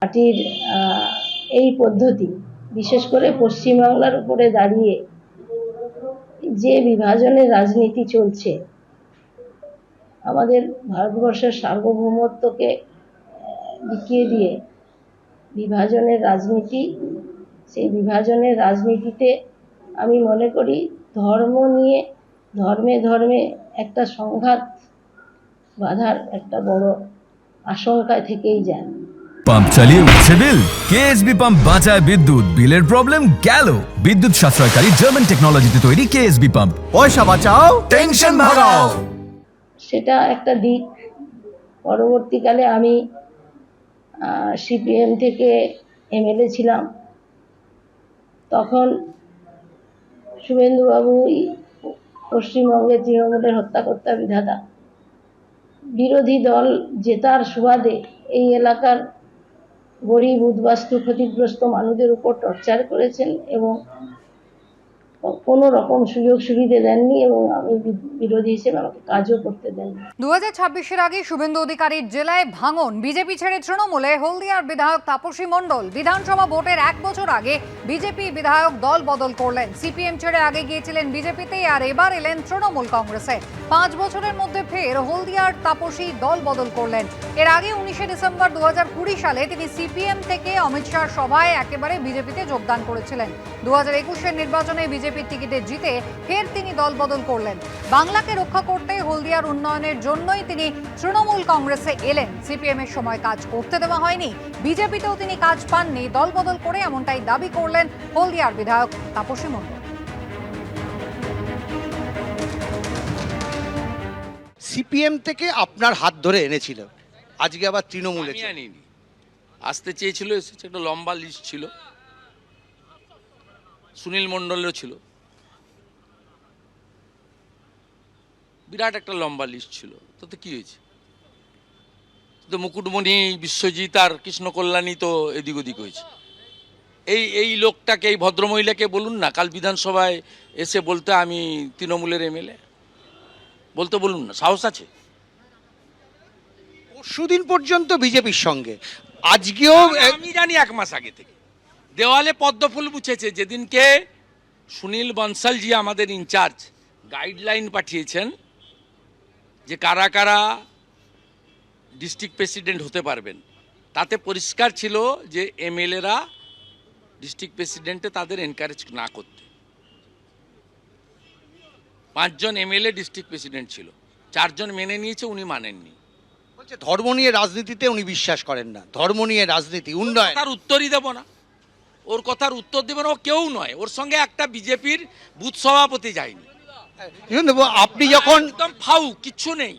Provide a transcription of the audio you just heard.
পার্টির এই পদ্ধতি বিশেষ করে পশ্চিমবাংলার উপরে দাঁড়িয়ে যে বিভাজনের রাজনীতি চলছে, আমাদের ভারতবর্ষের সার্বভৌমত্বকে বিকিয়ে দিয়ে বিভাজনের রাজনীতি, সেই বিভাজনের রাজনীতিতে আমি মনে করি ধর্ম নিয়ে ধর্মে ধর্মে একটা সংঘাত বাধার একটা বড় আশঙ্কায় থেকেই যায়। পাম্প চালিয়ে উঠছে বিল, কেএসবি পাম্প বাঁচায় বিদ্যুৎ, বিলের প্রবলেম গেল। বিদ্যুৎ সাশ্রয়কারী জার্মান টেকনোলজিতে তৈরি কেএসবি পাম্প, পয়সা বাঁচাও, টেনশন ভাগাও। সেটা একটা দিক। পরবর্তীকালে আমি সিপিএম থেকে এমএলএ ছিলাম, তখন শুভেন্দুবাবুই পশ্চিমবঙ্গের তৃণমূলের হত্যাকর্তা বিধাতা। বিরোধী দল জেতার সুবাদে এই এলাকার গরিব উদ্বাস্তু ক্ষতিগ্রস্ত মানুষদের উপর টর্চার করেছেন এবং কোনো রকম সুযোগ সুবিধে দেননি, এবং আমি বিরোধী হিসেবে আমাকে কাজও করতে দেননি। 2026-এর আগে শুভেন্দু অধিকারীর জেলায় ভাঙন, বিজেপি ছেড়ে তৃণমূলে হলদিয়ার বিধায়ক তাপসী মণ্ডল। বিধানসভা ভোটের 1 বছর আগে বিজেপি বিধায়ক দল বদল করলেন, সিপিএম ছেড়ে আগে গিয়েছিলেন বিজেপিতে, আর এবার এলেন তৃণমূল কংগ্রেসে। 5 বছরের মধ্যে ফের হলদিয়ার তাপসী দল বদল করলেন। এর আগে 19শে ডিসেম্বর 2020 সালে তিনি সিপিএম থেকে অমিত শাহর সভায় একেবারে বিজেপিতে যোগদান করেছিলেন। 2021-এর নির্বাচনে বিজেপির টিকিটে জিতে ফের তিনি দল বদল করলেন। বাংলাকে রক্ষা করতে হলদিয়ার উন্নয়নের জন্যই তিনি তৃণমূল কংগ্রেসে এলেন। সিপিএম এর সময় কাজ করতে দেওয়া হয়নি, বিজেপিতেও তিনি কাজ পাননি, দল বদল করে এমনটাই দাবি করলেন হলদিয়ার বিধায়ক তাপসী মণ্ডল। সিপিএম থেকে আপনার হাত ধরে এনেছিল, আজকে আবার তৃণমূলে আনিনি, আসতে চেয়েছিল, এসেছে। একটা লম্বা লিস্ট ছিল, সুনীল মণ্ডলেরও ছিল, বিরাট একটা লম্বা লিস্ট ছিল। তো কি হয়েছে? তো মুকুটমণি, বিশ্বজিৎ আর কৃষ্ণ কল্যাণী তো এদিক ওদিক হয়েছে। এই লোকটাকে, এই ভদ্রমহিলাকে বলুন না কাল বিধানসভায় এসে বলতে আমি তৃণমূলের এমএলএ, বলতে বলুন না, সাহস আছে? পরশুদিন পর্যন্ত বিজেপির সঙ্গে, আজকেও আমি জানি 1 মাস আগে থেকে দেওয়ালে পদ্মফুল বুঝেছে। যেদিনকে সুনীল বনসালজি আমাদের ইনচার্জ গাইডলাইন পাঠিয়েছেন যে কারা কারা ডিস্ট্রিক্ট প্রেসিডেন্ট হতে পারবেন, তাতে পরিষ্কার ছিল যে এমএলএরা ডিস্ট্রিক্ট প্রেসিডেন্টে তাদের এনকারেজ না করতে। 5 জন এমএলএ ডিস্ট্রিক্ট প্রেসিডেন্ট ছিল, 4 জন মেনে নিয়েছে, উনি মানেননি। বলছে ধর্ম নিয়ে রাজনীতিতে উনি বিশ্বাস করেন না, ধর্ম নিয়ে রাজনীতি উন্নয়ন। তার উত্তরই দেব না, ওর কথার উত্তর দেবেন ও কেউ নয়। ওর সঙ্গে একটা বিজেপির বুথ সভাপতি যায়নি। আপনি যখন একদম ফাউ, কিচ্ছু নেই।